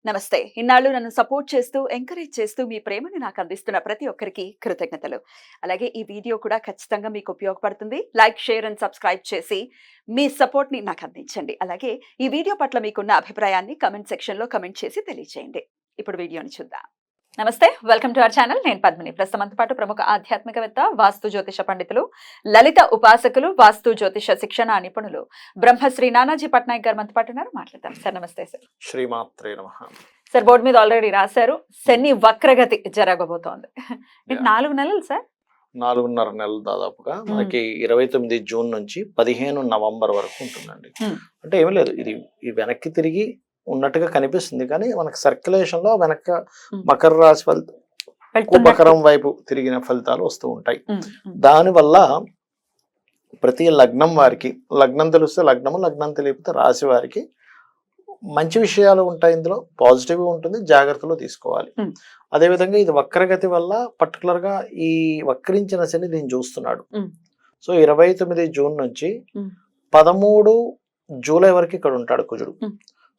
నమస్తే. ఇన్నాళ్ళు నన్ను సపోర్ట్ చేస్తూ, ఎంకరేజ్ చేస్తూ మీ ప్రేమని నాకు అందిస్తున్న ప్రతి ఒక్కరికి కృతజ్ఞతలు. అలాగే ఈ వీడియో కూడా ఖచ్చితంగా మీకు ఉపయోగపడుతుంది. లైక్, షేర్ అండ్ సబ్స్క్రైబ్ చేసి మీ సపోర్ట్‌ని నాకు అందించండి. అలాగే ఈ వీడియో పట్ల మీకున్న అభిప్రాయాన్ని కామెంట్ సెక్షన్‌లో కామెంట్ చేసి తెలియజేయండి. ఇప్పుడు వీడియోని చూద్దాం. నమస్తే, వెల్కమ్ టు అవర్ ఛానల్. నేను పద్మిని. ప్రస్తుతంతో పాటు ప్రముఖ ఆధ్యాత్మికవేత్త, వాస్తు జ్యోతిష పండితులు, లలిత ఉపాసకులు, వాస్తు జ్యోతిష శిక్షణ నిపుణులు బ్రహ్మశ్రీ నానాజీ పట్నాయక్ గారు మనతో పాటు ఉన్నారు. మాట్లాడతాం సార్. నమస్తే సార్. శ్రీమాత్రే నమః. సార్, బోర్డు మీద ఆల్రెడీ రాశారు, శని వక్రగతి జరగబోతోంది. 4 నెలలు సార్, 4.5 నెలలు దాదాపుగా మనకి 29 జూన్ నుంచి 15 నవంబర్ వరకు ఉంటుందండి. అంటే ఏమీ లేదు, ఇది వెనక్కి తిరిగి ఉన్నట్టుగా కనిపిస్తుంది, కానీ మనకి సర్క్యులేషన్ లో వెనక మకర రాశి మకరం వైపు తిరిగిన ఫలితాలు వస్తూ ఉంటాయి. దానివల్ల ప్రతి లగ్నం వారికి, లగ్నం తెలిస్తే లగ్నము, లగ్నం తెలియకపోతే రాశి వారికి మంచి విషయాలు ఉంటాయి. ఇందులో పాజిటివ్ ఉంటుంది, జాగ్రత్తలు తీసుకోవాలి. అదేవిధంగా ఇది వక్రగతి వల్ల పర్టికులర్ గా ఈ వక్రించిన శని దీన్ని చూస్తున్నాడు. సో 29 జూన్ నుంచి 13 జూలై వరకు ఇక్కడ ఉంటాడు కుజుడు.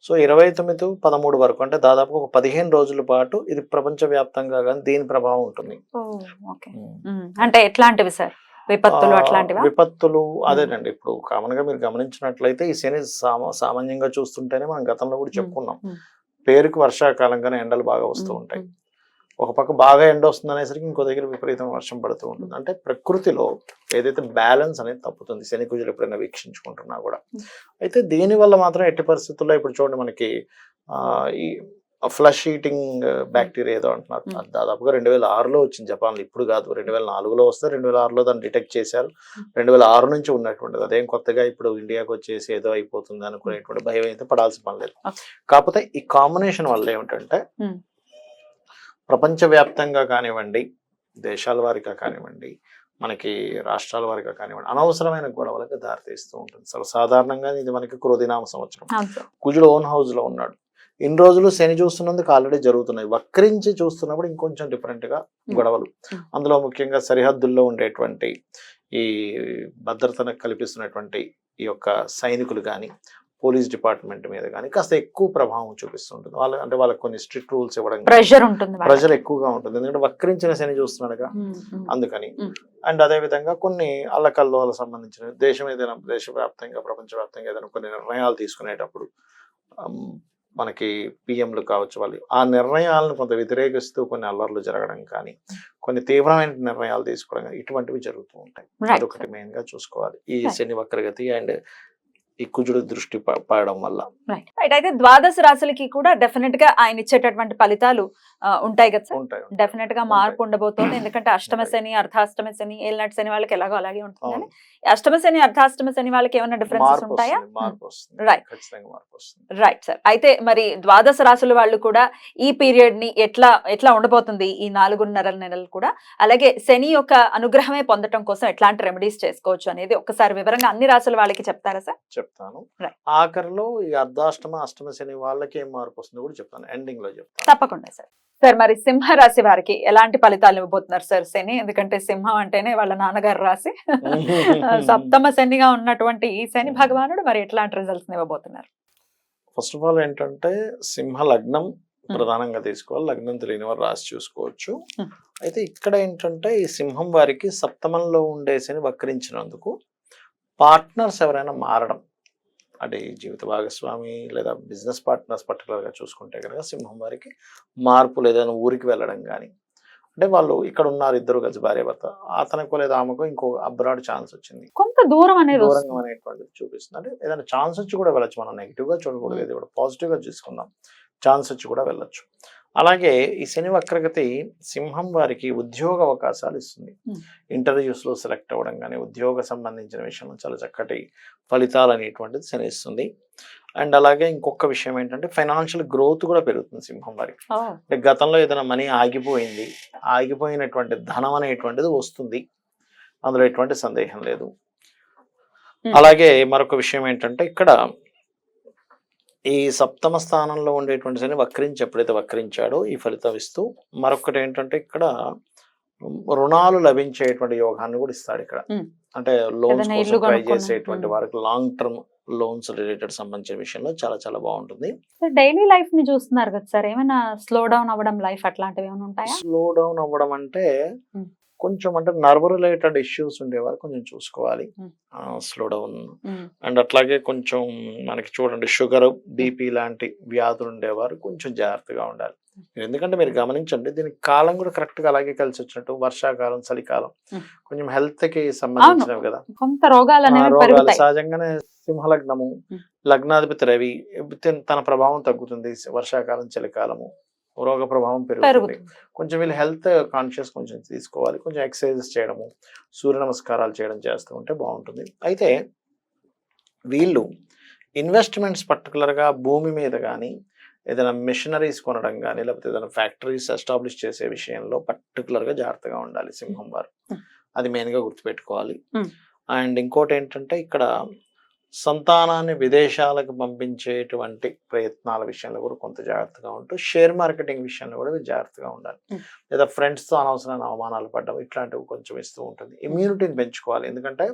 సో 29, 13 వరకు, అంటే దాదాపు ఒక 15 రోజుల పాటు ఇది ప్రపంచ వ్యాప్తంగా కానీ దీని ప్రభావం ఉంటుంది. అంటే ఎట్లాంటివి సార్? విపత్తులు అట్లాంటివి? విపత్తులు అదేనండి. ఇప్పుడు కామన్ గా మీరు గమనించినట్లయితే ఈ శని సామాన్యంగా చూస్తుంటేనే మనం గతంలో కూడా చెప్పుకున్నాం, పేరుకి వర్షాకాలంగానే ఎండలు బాగా వస్తూ ఉంటాయి. ఒక పక్క బాగా ఎండ వస్తుంది అనేసరికి ఇంకో దగ్గర విపరీతమైన వర్షం పడుతూ ఉంటుంది. అంటే ప్రకృతిలో ఏదైతే బ్యాలెన్స్ అనేది తప్పుతుంది శని కుజులు ఎప్పుడైనా వీక్షించుకుంటున్నా కూడా. అయితే దీనివల్ల మాత్రం ఎట్టి పరిస్థితుల్లో ఇప్పుడు చూడండి, మనకి ఈ ఫ్లష్ ఈటింగ్ బ్యాక్టీరియా ఏదో అంటున్నారు, దాదాపుగా 2006లో వచ్చింది జపాన్లో. ఇప్పుడు కాదు, 2004లో వస్తే 2006లో దాన్ని డిటెక్ట్ చేశారు. 2006 నుంచి ఉన్నటువంటిది, అదేం కొత్తగా ఇప్పుడు ఇండియాకి వచ్చేసి ఏదో అయిపోతుంది అనుకునేటువంటి భయం అయితే పడాల్సిన పని లేదు. కాకపోతే ఈ కాంబినేషన్ వల్ల ఏమిటంటే ప్రపంచవ్యాప్తంగా కానివ్వండి, దేశాల వారిగా కానివ్వండి, మనకి రాష్ట్రాల వారిగా కానివ్వండి, అనవసరమైన గొడవలకు దారితీస్తూ ఉంటుంది. సాధారణంగా ఇది మనకి క్రోధినామ సంవత్సరం. కుజుడు ఓన్ హౌస్ లో ఉన్నాడు. ఇన్ని రోజులు శని చూస్తున్నందుకు ఆల్రెడీ జరుగుతున్నాయి. వక్రించి చూస్తున్నప్పుడు ఇంకొంచెం డిఫరెంట్ గా గొడవలు, అందులో ముఖ్యంగా సరిహద్దుల్లో ఉండేటువంటి ఈ భద్రతను కల్పిస్తున్నటువంటి ఈ యొక్క సైనికులు కానీ, పోలీస్ డిపార్ట్మెంట్ మీద కానీ కాస్త ఎక్కువ ప్రభావం చూపిస్తుంటుంది. అంటే వాళ్ళకి కొన్ని స్ట్రిక్ట్ రూల్స్ ఇవ్వడం, ప్రెషర్ ఎక్కువగా ఉంటుంది. ఎందుకంటే వక్రించిన శని చూస్తున్నాడుగా, అందుకని. అండ్ అదే విధంగా కొన్ని అల్లకల్లోలకు సంబంధించిన దేశం ఏదైనా దేశవ్యాప్తంగా, ప్రపంచవ్యాప్తంగా ఏదైనా కొన్ని నిర్ణయాలు తీసుకునేటప్పుడు మనకి పిఎంలు కావచ్చు, వాళ్ళు ఆ నిర్ణయాలను కొంత వ్యతిరేకిస్తూ కొన్ని అల్లర్లు జరగడం కానీ, కొన్ని తీవ్రమైన నిర్ణయాలు తీసుకోవడం కానీ, ఇటువంటివి జరుగుతూ ఉంటాయి. అదొకటి మెయిన్ గా చూసుకోవాలి ఈ శని వక్రగతి అండ్ ఈ కుజుడు దృష్టి పడడం వల్ల. అయితే ద్వాదశ రాశులకి కూడా డెఫినెట్ గా ఆయన ఇచ్చేటటువంటి ఫలితాలు ఉంటాయి కదా సార్? డెఫినెట్ గా మార్పు ఉండబోతోంది. ఎందుకంటే అష్టమ శని, అర్ధాష్టమ శని, ఏళ్ళనాటి శని వాళ్ళకి ఎలాగో అలాగే ఉంటుంది. కానీ అష్టమ శని, అర్ధాష్టమ శని వాళ్ళకి ఏమైనా డిఫరెన్సెస్ ఉంటాయా? Right sir. అయితే మరి ద్వాదశ రాశుల వాళ్ళు కూడా ఈ పీరియడ్ ని ఎట్లా ఉండబోతుంది ఈ 4.5 నెలలు కూడా, అలాగే శని యొక్క అనుగ్రహమే పొందడం కోసం ఎట్లాంటి రెమెడీస్ చేసుకోవచ్చు అనేది ఒక్కసారి వివరంగా అన్ని రాశుల వాళ్ళకి చెప్తారా సార్? చెప్తాను. ఆఖరిలో ఈ అర్ధాష్టమ, అష్టమ శని వాళ్ళకి ఏం మార్పు వస్తుందో కూడా చెప్తాను, ఎండింగ్ లో చెప్తాను. తప్పకుండా సార్. సార్, మరి సింహ రాశి వారికి ఎలాంటి ఫలితాలు ఇవ్వబోతున్నారు సార్ శని? ఎందుకంటే సింహం అంటేనే వాళ్ళ నాన్నగారు రాశి. సప్తమ శనిగా ఉన్నటువంటి ఈ శని భగవానుడు మరి ఎట్లాంటి రిజల్ట్స్ ఇవ్వబోతున్నారు? ఫస్ట్ ఆఫ్ ఆల్ ఏంటంటే సింహ లగ్నం ప్రధానంగా తీసుకోవాలి. లగ్నం తెలియని వారు రాసి చూసుకోవచ్చు. అయితే ఇక్కడ ఏంటంటే ఈ సింహం వారికి సప్తమంలో ఉండే శని వక్రించినందుకు పార్ట్నర్స్ ఎవరైనా మారడం, అంటే జీవిత భాగస్వామి లేదా బిజినెస్ పార్ట్నర్స్ పర్టికులర్గా చూసుకుంటే కనుక సింహం వారికి మార్పు, లేదని ఊరికి వెళ్ళడం కానీ, అంటే వాళ్ళు ఇక్కడ ఉన్నారు ఇద్దరు గజ భార్య భర్త, అతనికో లేదా ఆమెకో ఇంకో అబ్రాడ్ ఛాన్స్ వచ్చింది, కొంత దూరం అనేటువంటిది చూపిస్తుంది. అంటే ఏదైనా ఛాన్స్ వచ్చి కూడా వెళ్ళొచ్చు, మనం నెగిటివ్ గా చూడకూడదు, ఇది కూడా పాజిటివ్ గా చూసుకుందాం. ఛాన్స్ వచ్చి కూడా వెళ్ళొచ్చు. అలాగే ఈ శని వక్రగతి సింహం వారికి ఉద్యోగ అవకాశాలు ఇస్తుంది. ఇంటర్వ్యూస్ లో సెలెక్ట్ అవ్వడం కానీ, ఉద్యోగ సంబంధించిన విషయంలో చాలా చక్కటి ఫలితాలు అనేటువంటిది శని ఇస్తుంది. అండ్ అలాగే ఇంకొక విషయం ఏంటంటే ఫైనాన్షియల్ గ్రోత్ కూడా పెరుగుతుంది సింహం వారికి. అంటే గతంలో ఏదైనా మనీ ఆగిపోయింది, ఆగిపోయినటువంటి ధనం అనేటువంటిది వస్తుంది, అందులో ఎటువంటి సందేహం లేదు. అలాగే మరొక విషయం ఏంటంటే ఇక్కడ ఈ సప్తమ స్థానంలో ఉండేటువంటి శని ఎప్పుడైతే వక్రించాడో ఈ ఫలితం ఇస్తూ, మరొకటి ఏంటంటే ఇక్కడ రుణాలు లభించేటువంటి యోగాన్ని కూడా ఇస్తాడు ఇక్కడ. అంటే లోన్స్ కోసం ట్రై చేసేటువంటి వారికి, లాంగ్ టర్మ్ లోన్స్ రిలేటెడ్ సంబంధించిన విషయంలో చాలా చాలా బాగుంటుంది. డైలీ లైఫ్ ని చూస్తున్నారు కదా సార్, ఏమైనా స్లో డౌన్ అవ్వడం లైఫ్ అట్లాంటివి ఏమైనా ఉంటాయా? స్లో డౌన్ అవ్వడం అంటే Hmm. కొంచెం అంటే నర్వ్ రిలేటెడ్ ఇష్యూస్ ఉండేవారు కొంచెం చూసుకోవాలి. Hmm. స్లో డౌన్ అండ్ అట్లాగే కొంచెం మనకి చూడండి షుగర్ బీపీ లాంటి వ్యాధులు ఉండేవారు కొంచెం జాగ్రత్తగా ఉండాలి. ఎందుకంటే మీరు గమనించండి దీనికి కాలం కూడా కరెక్ట్ గా అలాగే కలిసి వచ్చినట్టు వర్షాకాలం చలికాలం Hmm. కొంచెం హెల్త్ కి సంబంధించినవి కదా. కొంత రోగాలు అనేవి రోగాలు పెరుగుతాయి. సహజంగానే సింహలగ్నము Hmm. లగ్నాధిపతి రవి తన ప్రభావం తగ్గుతుంది. వర్షాకాలం చలికాలము రోగ ప్రభావం పెరుగుతుంది. పెరుగుతుంది. కొంచెం వీళ్ళు హెల్త్ కాన్షియస్ కొంచెం తీసుకోవాలి. కొంచెం ఎక్సర్సైజెస్ చేయడము సూర్య నమస్కారాలు చేయడం చేస్తూ ఉంటే బాగుంటుంది. అయితే వీళ్ళు ఇన్వెస్ట్మెంట్స్ పర్టికులర్గా భూమి మీద కానీ ఏదైనా మిషనరీస్ కొనడం కానీ లేకపోతే ఏదైనా ఫ్యాక్టరీస్ ఎస్టాబ్లిష్ చేసే విషయంలో పర్టికులర్గా జాగ్రత్తగా ఉండాలి సింహం వారు. అది మెయిన్గా గుర్తుపెట్టుకోవాలి. అండ్ ఇంకోటి ఏంటంటే ఇక్కడ సంతానాన్ని విదేశాలకు పంపించేటువంటి ప్రయత్నాల విషయంలో కూడా కొంత జాగ్రత్తగా ఉంటూ షేర్ మార్కెటింగ్ విషయంలో కూడా మీరు జాగ్రత్తగా ఉండాలి. లేదా ఫ్రెండ్స్తో అనవసరమైన అవమానాలు పడడం ఇట్లాంటివి కొంచెం ఇస్తూ ఉంటుంది. ఇమ్యూనిటీని పెంచుకోవాలి. ఎందుకంటే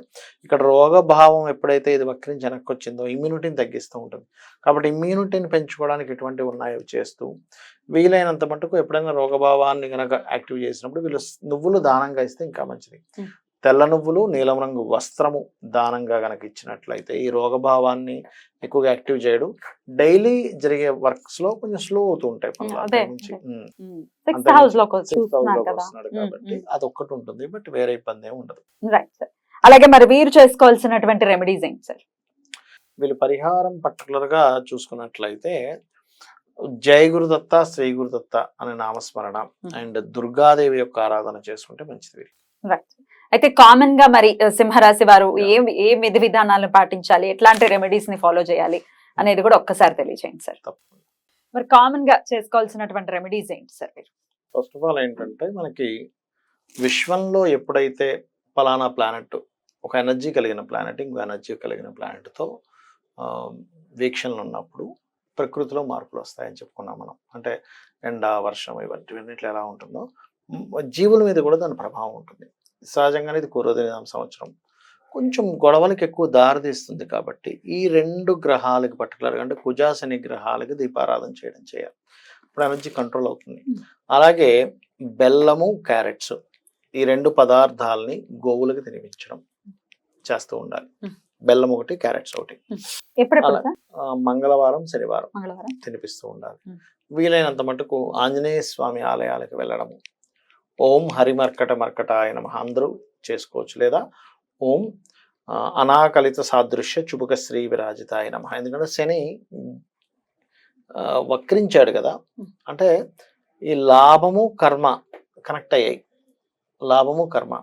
ఇక్కడ రోగభావం ఎప్పుడైతే ఇది వక్రించి వెనక్కి వచ్చిందో ఇమ్యూనిటీని తగ్గిస్తూ ఉంటుంది. కాబట్టి ఇమ్యూనిటీని పెంచుకోవడానికి ఎటువంటివి ఉన్నాయో చేస్తూ వీలైనంత మటుకు ఎప్పుడైనా రోగభావాన్ని కనుక యాక్టివ్ చేసినప్పుడు వీళ్ళు నువ్వులు దానంగా ఇస్తే ఇంకా మంచిది. తెల్ల నువ్వులు నీలం రంగు వస్త్రము దానంగా గనక ఇచ్చినట్లయితే ఈ రోగభావాన్ని ఎక్కువగా యాక్టివ్ చేయడం డైలీ జరిగే వర్క్స్ లో కొంచెం స్లో అవుతూ ఉంటాయి పనులు. కాబట్టి అది ఒక్కటి ఉంటుంది. బట్ వేరే ఇబ్బంది ఏమి ఉండదు. Right sir. అలాగే మరి వీరు చేసుకోవాల్సినటువంటి రెమెడీస్ ఏంటి సార్? వీళ్ళు పరిహారం పర్టికులర్ గా చూసుకున్నట్లయితే జై గురుదత్త శ్రీ గురుదత్త అనే నామస్మరణ అండ్ దుర్గాదేవి యొక్క ఆరాధన చేసుకుంటే మంచిది. రైట్. అయితే కామన్ గా మరి సింహరాశి వారు ఏ విధి విధానాలను పాటించాలి, ఎట్లాంటి రెమెడీస్ ని ఫాలో చేయాలి అనేది కూడా ఒక్కసారి తెలియజేయండి సార్. మరి కామన్ గా చేసుకోవాల్సినటువంటి రెమెడీస్ ఏంటి సార్? ఫస్ట్ ఆఫ్ ఆల్ ఏంటంటే మనకి విశ్వంలో ఎప్పుడైతే ఫలానా ప్లానెట్ ఒక ఎనర్జీ కలిగిన ప్లానెట్ ఇంకో ఎనర్జీ కలిగిన ప్లానెట్తో వీక్షణలు ఉన్నప్పుడు ప్రకృతిలో మార్పులు వస్తాయని చెప్పుకున్నాం మనం. అంటే ఎండ వర్షం ఇవన్నిట్లో ఎలా ఉంటుందో జీవుల మీద కూడా దాని ప్రభావం ఉంటుంది. సహజంగానే ఇది క్రోధినామ సంవత్సరం కొంచెం గొడవలకు ఎక్కువ దారితీస్తుంది. కాబట్టి ఈ రెండు గ్రహాలకు పర్టికులర్గా అంటే కుజ శని గ్రహాలకి దీపారాధన చేయాలి. ఇప్పుడు ఎనర్జీ కంట్రోల్ అవుతుంది. అలాగే బెల్లము క్యారెట్స్ ఈ రెండు పదార్థాలని గోవులకు తినిపించడం చేస్తూ ఉండాలి. బెల్లం ఒకటి క్యారెట్స్ ఒకటి మంగళవారం శనివారం తినిపిస్తూ ఉండాలి. వీలైనంత మటుకు ఆంజనేయ స్వామి ఆలయాలకు వెళ్ళడము. ఓం హరిమర్కట మర్కటాయ నమః అందరూ చేసుకోవచ్చు. లేదా ఓం అనాకలిత సాదృశ్య చుబుక శ్రీ విరాజితాయ నమః. ఎందుకంటే శని వక్రించాడు కదా, అంటే ఈ లాభము కర్మ కనెక్ట్ అయ్యాయి. లాభము కర్మ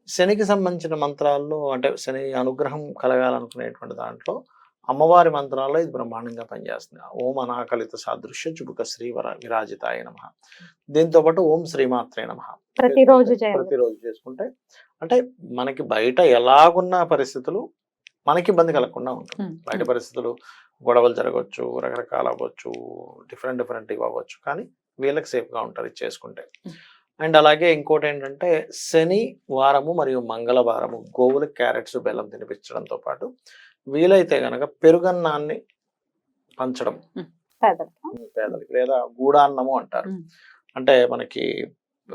శనికి సంబంధించిన మంత్రాల్లో అంటే శని అనుగ్రహం కలగాలనుకునేటువంటి దాంట్లో అమ్మవారి మంత్రాల్లో ఇది బ్రహ్మాండంగా పనిచేస్తుంది. ఓం అనాకలిత సాదృశ్య చుబుక శ్రీ విరాజితాయ నమః. దీంతో పాటు ఓం శ్రీమాత్రే నమః ప్రతిరోజు చేసుకుంటే అంటే మనకి బయట ఎలాగున్న పరిస్థితులు మనకి ఇబ్బంది కలగకుండా ఉంటుంది. బయట పరిస్థితులు గొడవలు జరగవచ్చు, రకరకాల అవ్వచ్చు, డిఫరెంట్ ఇవి అవ్వచ్చు, కానీ వీళ్ళకి సేఫ్గా ఉంటారు ఇది చేసుకుంటే. అండ్ అలాగే ఇంకోటి ఏంటంటే శని వారము మరియు మంగళవారము గోవులకు క్యారెట్స్ బెల్లం తినిపించడంతో పాటు వీలైతే గనక పెరుగన్నాన్ని పంచడం పేదలకి, లేదా గూడాన్నము అంటారు. అంటే మనకి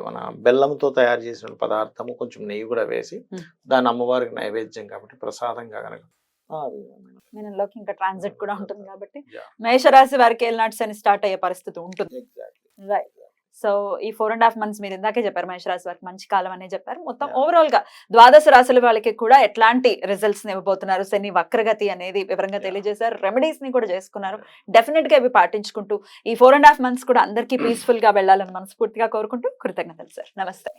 మన బెల్లంతో తయారు చేసిన పదార్థము కొంచెం నెయ్యి కూడా వేసి దాన్ని అమ్మవారికి నైవేద్యం కాబట్టి ప్రసాదంగా గనక మీనంలోకి ఇంకా ట్రాన్సిట్ కూడా ఉంటుంది కాబట్టి మేషరాశి వారికి ఏలినాటి శని స్టార్ట్ అయ్యే పరిస్థితి ఉంటుంది. రైట్. సో ఈ 4.5 months మీరు ఇందాకే చెప్పారు మేషరాశి వారికి మంచి కాలం అనే చెప్పారు. మొత్తం ఓవరాల్ గా ద్వాదశ రాశుల వాళ్ళకి కూడా ఎట్లాంటి రిజల్ట్స్ ఇవ్వబోతున్నారు, శని వక్రగతి అనేది వివరంగా తెలియజేశారు. రెమెడీస్ ని కూడా చేసుకున్నారు. డెఫినెట్ గా ఇవి పాటించుకుంటూ ఈ 4.5 months కూడా అందరికీ పీస్ఫుల్ గా వెళ్ళాలని మనస్ఫూర్తిగా కోరుకుంటూ కృతజ్ఞతలు సార్. నమస్తే.